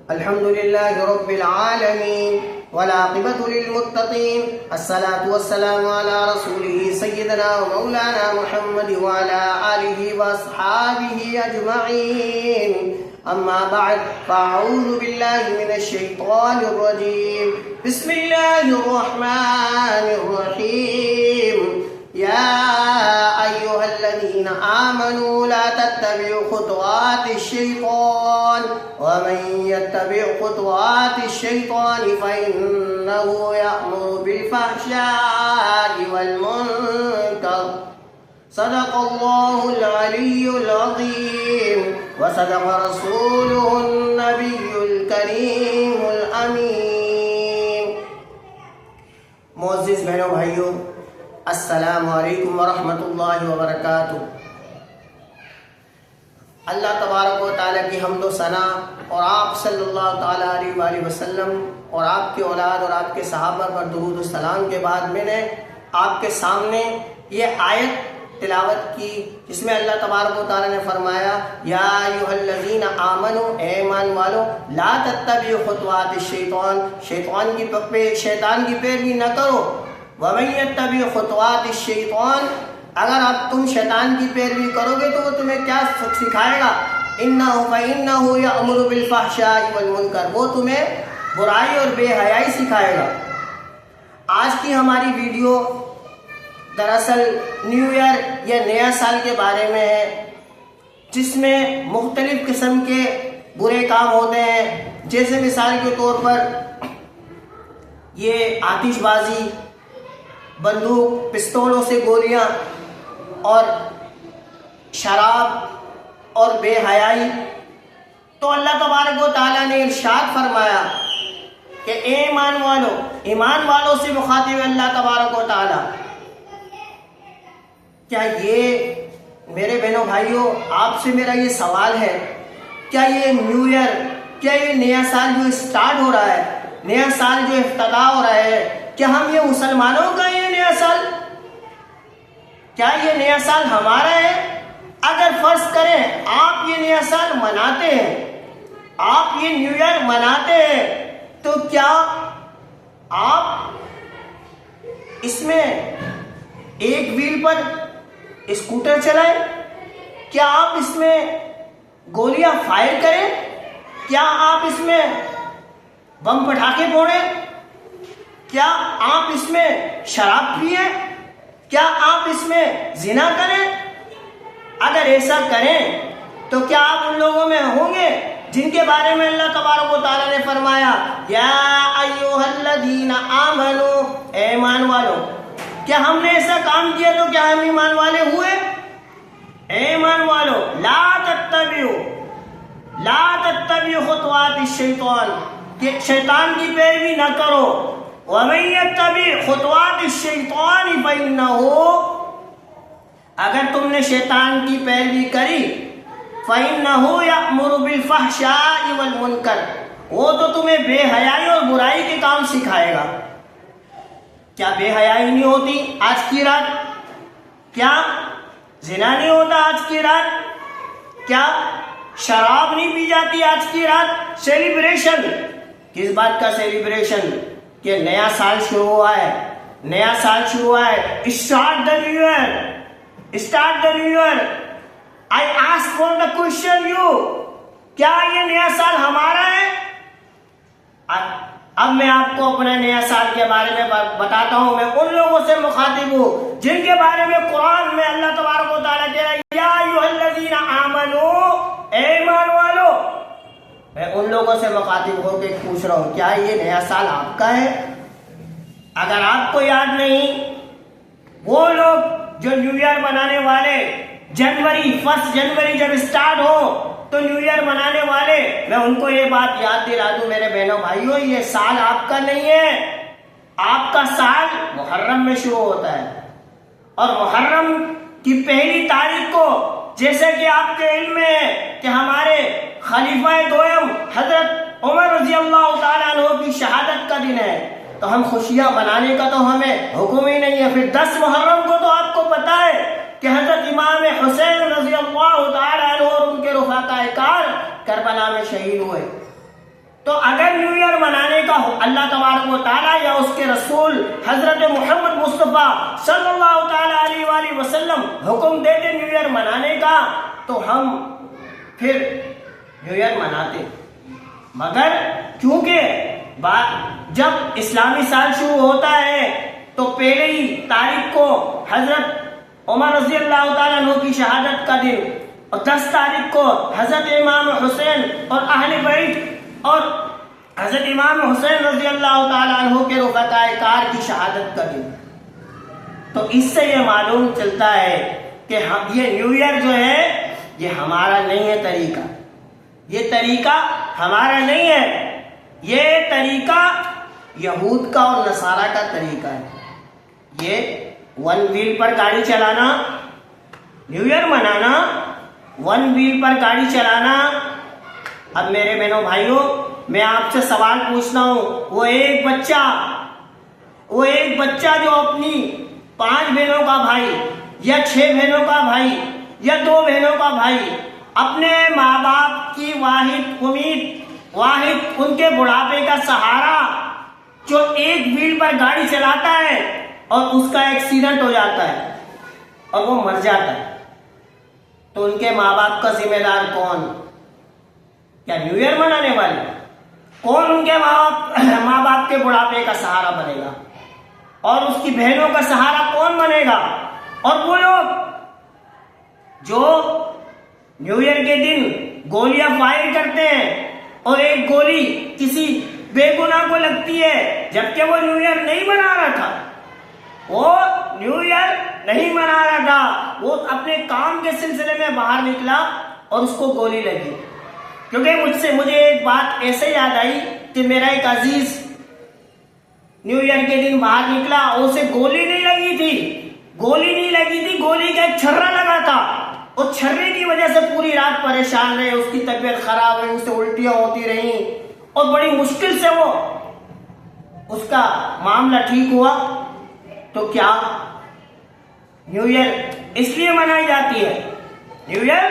الحمد لله رب العالمين والعاقبة للمتقين الصلاة والسلام على رسوله سيدنا ومولانا محمد وعلى آله وأصحابه أجمعين أما بعد فأعوذ بالله من الشيطان الرجيم بسم الله الرحمن الرحيم يا أيها الذين آمنوا لا تتبعوا خطوات الشيطان ومن يتبع خطوات الشيطان فإنه يأمر بالفحشاء والمنكر صدق الله العلي العظيم وصدق رسوله النبي الكريم الأمين. معزز بہنوں بھائیوں، السلام علیکم ورحمۃ اللہ وبرکاتہ. اللہ تبارک و تعالیٰ کی حمد و ثنا اور آپ صلی اللہ تعالیٰ علیہ وآلہ وسلم اور آپ کے اولاد اور آپ کے صحابہ پر درود و سلام کے بعد میں نے آپ کے سامنے یہ آیت تلاوت کی جس میں اللہ تبارک و تعالیٰ نے فرمایا یا ایھا الذین آمنو، اے ایمان والو، لا تتبعوا خطوات الشیطان، شیطان کی پیروی نہ کرو. وَمَن يَتَّبِعْ خُطُوَاتِ الشَّيْطَانِ، اگر آپ تم شیطان کی پیروی کرو گے تو وہ تمہیں کیا سکھائے گا؟ فَإِنَّهُ يَأْمُرُ بِالْفَحْشَاءِ وَالْمُنكَرِ، وہ تمہیں برائی اور بے حیائی سکھائے گا. آج کی ہماری ویڈیو دراصل نیو ایئر یا نیا سال کے بارے میں ہے، جس میں مختلف قسم کے برے کام ہوتے ہیں، جیسے مثال کے طور پر یہ آتش بازی، بندوق پستولوں سے گولیاں اور شراب اور بے حیائی. تو اللہ تبارک و تعالیٰ نے ارشاد فرمایا کہ اے ایمان والو، ایمان والوں سے مخاطب اللہ تبارک و تعالیٰ. کیا یہ میرے بہنوں بھائیوں آپ سے میرا یہ سوال ہے، کیا یہ نیو ایئر، کیا یہ نیا سال جو اسٹارٹ ہو رہا ہے، نیا سال جو افتتاح ہو رہا ہے، کیا ہم یہ مسلمانوں کا یہ نیا سال، کیا یہ نیا سال ہمارا ہے؟ اگر فرض کریں آپ یہ نیا سال مناتے ہیں، آپ یہ نیو ایئر مناتے ہیں، تو کیا آپ اس میں ایک ویل پر اسکوٹر چلائیں؟ کیا آپ اس میں گولیاں فائر کریں؟ کیا آپ اس میں بم پٹاخے پھوڑیں؟ کیا آپ اس میں شراب پئیں؟ کیا آپ اس میں زنا کریں؟ اگر ایسا کریں تو کیا آپ ان لوگوں میں ہوں گے جن کے بارے میں اللہ تبارک و تعالیٰ نے فرمایا یا ایھا الذین آمنو، اے ایمان والو؟ کیا ہم نے ایسا کام کیا تو کیا ہم ایمان والے ہوئے؟ اے ایمان والو، لا تتبعوا خطوات الشیطان، کہ شیطان کی پیروی نہ کرو. وَمَن يَتَّبِعْ خُطُوَاتِ الشَّيْطَانِ فَإِنَّهُ، اگر تم نے شیطان کی پیروی کری، فَإِنَّهُ يَأْمُرُ بِالْفَحْشَاءِ وَالْمُنكَرِ، وہ تو تمہیں بے حیائی اور برائی کے کام سکھائے گا. کیا بے حیائی نہیں ہوتی آج کی رات؟ کیا زنا نہیں ہوتا آج کی رات؟ کیا شراب نہیں پی جاتی آج کی رات؟ سیلیبریشن، کس بات کا سیلیبریشن؟ کہ نیا سال شروع ہوا ہے، نیا سال شروع ہوا ہے. Start the new year, start the new year. I ask for the question you, کیا یہ نیا سال ہمارا ہے؟ اب میں آپ کو اپنے نیا سال کے بارے میں بتاتا ہوں. میں ان لوگوں سے مخاطب ہوں جن کے بارے میں قرآن میں اللہ تبارک و تعالیٰ کہہ رہا ہے یا ایھا الذین آمنو، اے ایمان والو. میں ان لوگوں سے مخاطب ہو کے پوچھ رہا ہوں کیا یہ نیا سال آپ کا ہے؟ اگر آپ کو یاد نہیں، وہ لوگ جو نیو ایئر منانے والے، فرسٹ جنوری جب اسٹارٹ ہو تو نیو ایئر منانے والے، میں ان کو یہ بات یاد دلا دوں میرے بہنوں بھائیوں، یہ سال آپ کا نہیں ہے. آپ کا سال محرم میں شروع ہوتا ہے، اور محرم کی پہلی تاریخ کو، جیسے کہ آپ کے علم میں ہے کہ ہمارے خلیفہ دوم حضرت عمر رضی اللہ تعالیٰ عنہ کی شہادت کا دن ہے، تو ہم خوشیاں منانے کا تو ہمیں حکم ہی نہیں ہے. پھر 10 محرم کو تو آپ کو پتا ہے کہ حضرت امام حسین رضی اللہ تعالیٰ عنہ اور ان کے رفقائے کار کربلا میں شہید ہوئے. تو اگر نیو ایئر منانے کا اللہ تبارک و تعالیٰ یا اس کے رسول حضرت محمد مصطفیٰ صلی اللہ تعالیٰ علیہ وآلہ وسلم حکم دیتے نیو ایئر منانے کا تو ہم پھر نیو ایئر مناتے. مگر کیونکہ جب اسلامی سال شروع ہوتا ہے تو پہلے ہی تاریخ کو حضرت عمر رضی اللہ تعالیٰ عنہ کی شہادت کا دن اور 10 تاریخ کو حضرت امام حسین اور اہل بیت اور حضرت امام حسین رضی اللہ تعالیٰ عنہ کے رفقائے کار کی شہادت کا دن. تو اس سے یہ معلوم چلتا ہے کہ یہ نیو ایئر جو ہے یہ ہمارا نہیں ہے طریقہ. یہ طریقہ ہمارا نہیں ہے. یہ طریقہ یہود کا اور نصارہ کا طریقہ ہے. یہ 1 ویل پر گاڑی چلانا, نیو ایئر منانا, 1 ویل پر گاڑی چلانا. اب میرے بہنوں بھائیوں, میں آپ سے سوال پوچھتا ہوں, وہ ایک بچہ جو اپنی 5 بہنوں کا بھائی یا 6 بہنوں کا بھائی یا 2 بہنوں کا بھائی اپنے ماں باپ کی واحد امید, واحد ان کے بڑھاپے کا سہارا, جو 1 ویل پر گاڑی چلاتا ہے اور اس کا ایکسیڈنٹ ہو جاتا ہے اور وہ مر جاتا ہے, تو ان کے ماں باپ کا ذمہ دار کون؟ کیا نیو ایئر منانے والے؟ کون ان کے ماں باپ کے بڑھاپے کا سہارا بنے گا؟ اور اس کی بہنوں کا سہارا کون بنے گا؟ اور وہ لوگ جو نیو ایئر کے دن گولیاں فائر کرتے ہیں اور ایک گولی کسی بے گناہ کو لگتی ہے جبکہ وہ نیو ایئر نہیں منا رہا تھا, وہ نیو ایئر نہیں منا رہا تھا, وہ اپنے کام کے سلسلے میں باہر نکلا اور اس کو گولی لگی. کیونکہ مجھے ایک بات ایسے یاد آئی کہ میرا ایک عزیز نیو ایئر کے دن باہر نکلا اور اسے گولی نہیں لگی تھی, گولی کا ایک چھرا لگا تھا. اور چھرے کی وجہ سے پوری رات پریشان رہے, اس کی طبیعت خراب رہی, اسے الٹیاں ہوتی رہیں اور بڑی مشکل سے وہ اس کا معاملہ ٹھیک ہوا. تو کیا نیو ایئر اس لیے منائی جاتی ہے؟ نیو ایئر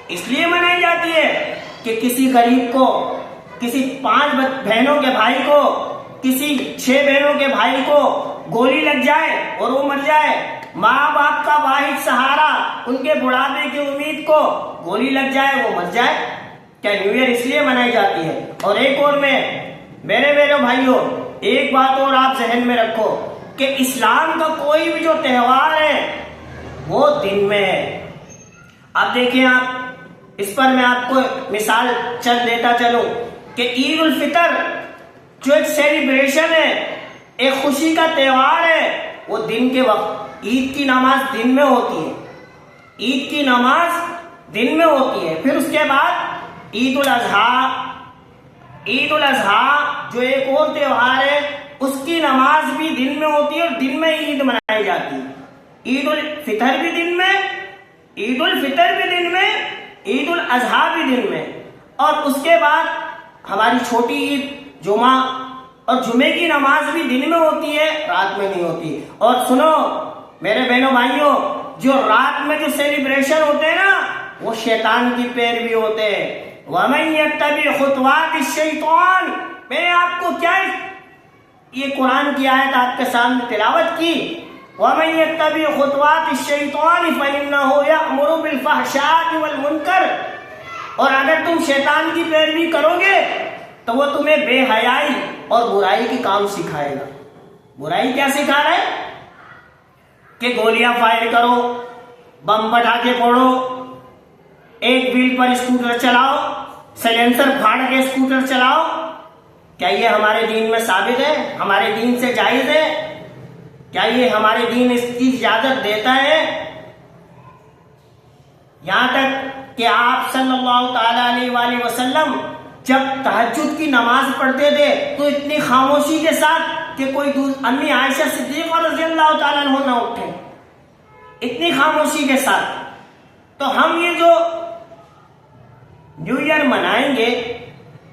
اس لیے منائی جاتی ہے کہ کسی غریب کو, کسی 5 بہنوں کے بھائی کو, کسی 6 بہنوں کے بھائی کو گولی لگ جائے اور وہ مر جائے. ماں باپ کا واحد سہارا, ان کے بڑھاپے کی امید کو گولی لگ جائے, وہ مر جائے. کیا نیو ایئر اس لیے منائی جاتی ہے؟ اور ایک اور میرے بھائیوں, ایک بات اور آپ ذہن میں رکھو کہ اسلام کا کوئی بھی جو تہوار ہے وہ دن میں ہے. اب دیکھیں, آپ اس پر میں آپ کو مثال دیتا چلوں کہ عید الفطر جو ایک سیلیبریشن ہے, ایک خوشی کا تہوار ہے, وہ دن کے وقت عید کی نماز دن میں ہوتی ہے, عید کی نماز دن میں ہوتی ہے. پھر اس کے بعد عید الاضحیٰ جو ایک اور تہوار ہے, اس کی نماز بھی دن میں ہوتی ہے اور دن میں عید منائی جاتی ہے. عید الفطر بھی دن میں, عید الاضحیٰ بھی دن میں, اور اس کے بعد ہماری چھوٹی عید جمعہ اور جمعے کی نماز بھی دن میں ہوتی ہے, رات میں نہیں ہوتی. اور سنو میرے بہنوں بھائیوں, جو رات میں جو سیلیبریشن ہوتے ہیں نا, وہ شیطان کی پیروی ہوتے ہیں. وَمَن يَتَّبِعْ خُطُوَاتِ الشَّيْطَانِ, میں نے آپ کو کیا یہ قرآن کی آیت آپ کے سامنے تلاوت کی. وَمَن يَتَّبِعْ خُطُوَاتِ الشَّيْطَانِ فَإِنَّهُ يَأْمُرُ بِالْفَحْشَاءِ وَالْمُنكَرِ, اور اگر تم شیطان کی پیروی کرو گے تو وہ تمہیں بے حیائی اور برائی کی کام سکھائے گا. برائی کیا سکھا رہا ہے؟ کہ گولیاں فائر کرو, بم پٹاخے پھوڑو, 1 ویل پر اسکوٹر چلاؤ, سائلنسر پھاڑ کے اسکوٹر چلاؤ. کیا یہ ہمارے دین میں ثابت ہے؟ ہمارے دین سے جائز ہے؟ کیا یہ ہمارے دین اس کی اجازت دیتا ہے؟ یہاں تک کہ آپ صلی اللہ تعالیٰ علیہ وآلہ وسلم جب تہجد کی نماز پڑھتے تھے تو اتنی خاموشی کے ساتھ کہ کوئی امی عائشہ صدیقہ رضی اللہ تعالیٰ عنہ نہ اٹھے, اتنی خاموشی کے ساتھ. تو ہم یہ جو نیو ایئر منائیں گے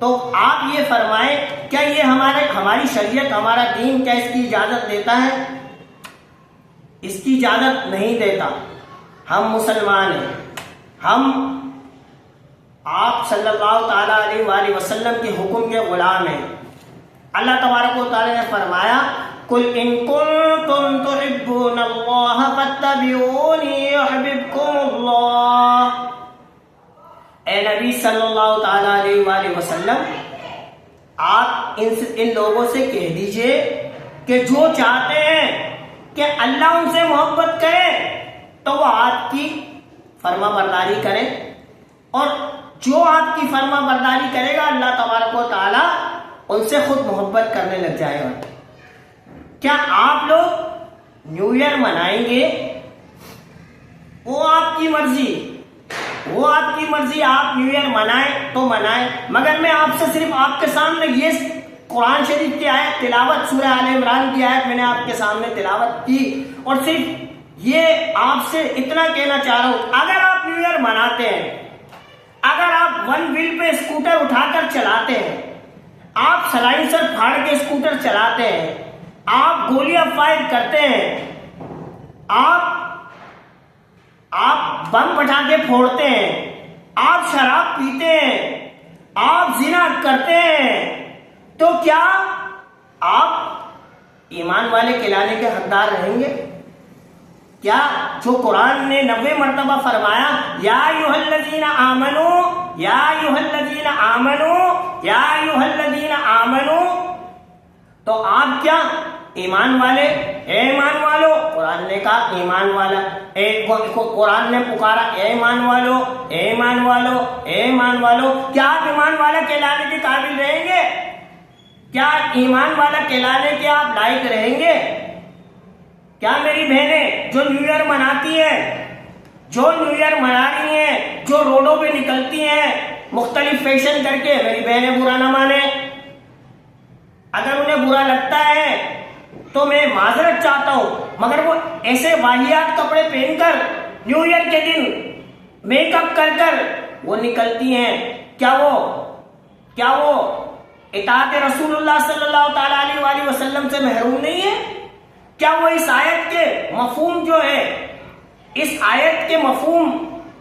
تو آپ یہ فرمائیں, کیا یہ ہماری شریعت, ہمارا دین کیا اس کی اجازت دیتا ہے؟ اس کی اجازت نہیں دیتا. ہم مسلمان ہیں, ہم آپ صلی اللہ تعالیٰ علیہ وآلہ وسلم کے حکم کے غلام ہیں. اللہ تبارک و تعالیٰ نے فرمایا قُلْ إِن كُنتُمْ تُحِبُّونَ اللَّهَ فَاتَّبِعُونِي يُحْبِبْكُمُ اللَّهُ. اے نبی صلی اللہ تعالیٰ علیہ وآلہ وسلم، آپ ان لوگوں سے کہہ دیجئے کہ جو چاہتے ہیں کہ اللہ ان سے محبت کرے تو وہ آپ کی فرما برداری کرے، اور جو آپ کی فرما برداری کرے گا اللہ تبارک و تعالیٰ ان سے خود محبت کرنے لگ جائے گا. کیا آپ لوگ نیو ایئر منائیں گے؟ وہ آپ کی مرضی، وہ آپ کی مرضی. آپ نیو ایئر منائیں تو منائیں، مگر میں آپ سے صرف آپ کے سامنے یہ قرآن شریف کی آیت تلاوت، سورہ آل عمران کی آیت میں نے آپ کے سامنے تلاوت کی، اور صرف یہ آپ سے اتنا کہنا چاہ رہا ہوں، اگر آپ نیو ایئر مناتے ہیں، اگر آپ ون ویل پہ اسکوٹر اٹھا کر چلاتے ہیں، آپ سلائنسر پھاڑ کے اسکوٹر چلاتے ہیں، آپ گولیاں فائر کرتے ہیں، آپ بم پٹاخے پھوڑتے ہیں، آپ شراب پیتے ہیں، آپ زنا کرتے ہیں، تو کیا آپ ایمان والے کہلانے کے حقدار رہیں گے؟ کیا جو قرآن نے 90 مرتبہ فرمایا یا ایھا الذین آمنو یا ایھا الذین آمنو یا ایھا الذین آمنو، تو آپ کیا ایمان والے؟ اے ایمان والو، قرآن نے کہا ایمان والا، قرآن نے پکارا اے ایمان والو، اے ایمان والو، اے ایمان والو. کیا آپ ایمان والا کہلانے کے قابل رہیں گے؟ کیا ایمان والا کہلانے کے آپ لائق رہیں گے؟ کیا میری بہنیں جو نیو ایئر مناتی ہیں، جو نیو ایئر منا رہی ہیں، جو روڈوں پہ نکلتی ہیں مختلف فیشن کر کے، میری بہنیں برا نہ مانیں. اگر انہیں برا لگتا ہے تو میں معذرت چاہتا ہوں، مگر وہ ایسے واہیات کپڑے پہن کر نیو ایئر کے دن میک اپ کر کر وہ نکلتی ہیں، کیا وہ اطاعت رسول اللہ صلی اللہ تعالیٰ علیہ وآلہ وسلم سے محروم نہیں ہے؟ کیا وہ اس آیت کے مفہوم جو ہے، اس آیت کے مفہوم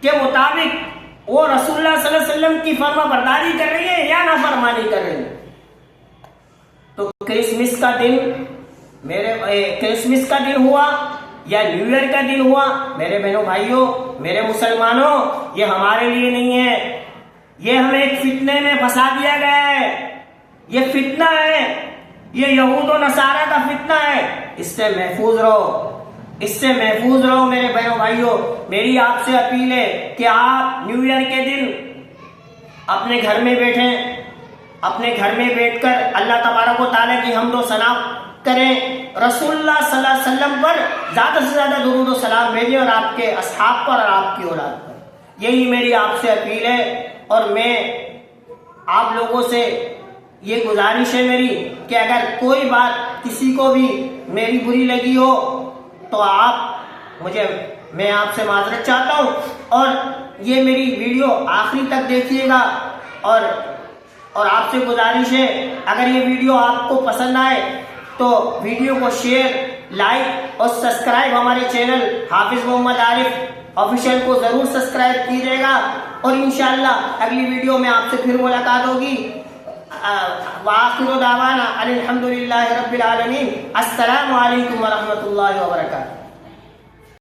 کے مطابق وہ رسول اللہ صلی اللہ علیہ وسلم کی فرما برداری کر رہی ہے یا نافرمانی کر رہی ہے؟ تو کرسمس کا دن ہوا یا نیو ایئر کا دن ہوا، میرے بہنوں بھائیوں، میرے مسلمانوں، یہ ہمارے لیے نہیں ہے. یہ ہمیں ایک فتنے میں پھنسا دیا گیا ہے. یہ فتنہ ہے، یہ یہود و نصارہ کا فتنہ ہے. اس سے محفوظ رہو، اس سے محفوظ رہو میرے بہنوں بھائیوں. میری آپ سے اپیل ہے کہ آپ نیو ایئر کے دن اپنے گھر میں بیٹھیں، اپنے گھر میں بیٹھ کر اللہ تبارک و تعالیٰ کی حمد و ثنا کریں، رسول اللہ صلی اللہ علیہ وسلم پر زیادہ سے زیادہ درود و سلام بھیجیں، اور آپ کے اصحاب پر اور آپ کی اولاد پر. یہی میری آپ سے اپیل ہے. اور میں آپ لوگوں سے یہ گزارش ہے میری کہ اگر کوئی بات کسی کو بھی میری بری لگی ہو تو میں آپ سے معذرت چاہتا ہوں، اور یہ میری ویڈیو آخری تک دیکھیے گا. اور آپ سے گزارش ہے اگر یہ ویڈیو آپ کو پسند آئے تو ویڈیو کو شیئر، لائک اور سبسکرائب ہمارے چینل حافظ محمد عارف آفیشیل کو ضرور سبسکرائب کیجیے گا. اور انشاءاللہ اگلی ویڈیو میں آپ سے پھر ملاقات ہوگی. وآخر دعوانا الحمدللہ رب العالمین. السلام علیکم ورحمۃ اللہ وبرکاتہ.